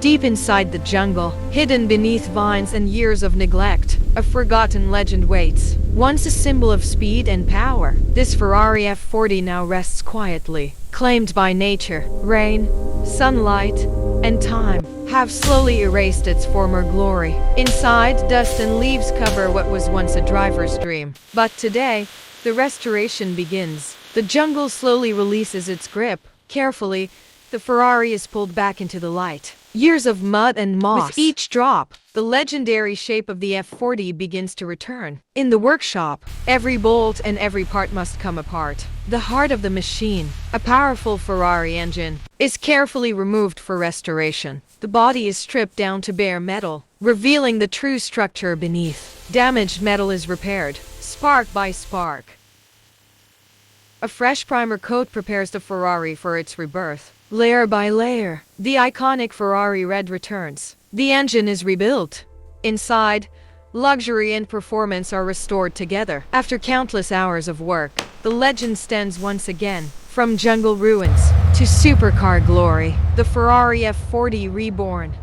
Deep inside the jungle, hidden beneath vines and years of neglect, a forgotten legend waits. Once a symbol of speed and power, this Ferrari F40 now rests quietly, claimed by nature. Rain, sunlight, and time have slowly erased its former glory. Inside, dust and leaves cover what was once a driver's dream. But today, the restoration begins. The jungle slowly releases its grip. Carefully, the Ferrari is pulled back into the light. Years of mud and moss. With each drop, the legendary shape of the F40 begins to return. In the workshop, every bolt and every part must come apart. The heart of the machine, a powerful Ferrari engine, is carefully removed for restoration. The body is stripped down to bare metal, revealing the true structure beneath. Damaged metal is repaired, spark by spark. A fresh primer coat prepares the Ferrari for its rebirth. Layer by layer, the iconic Ferrari red returns. The engine is rebuilt. Inside, luxury and performance are restored together. After countless hours of work, the legend stands once again. From jungle ruins to supercar glory, the Ferrari F40 reborn.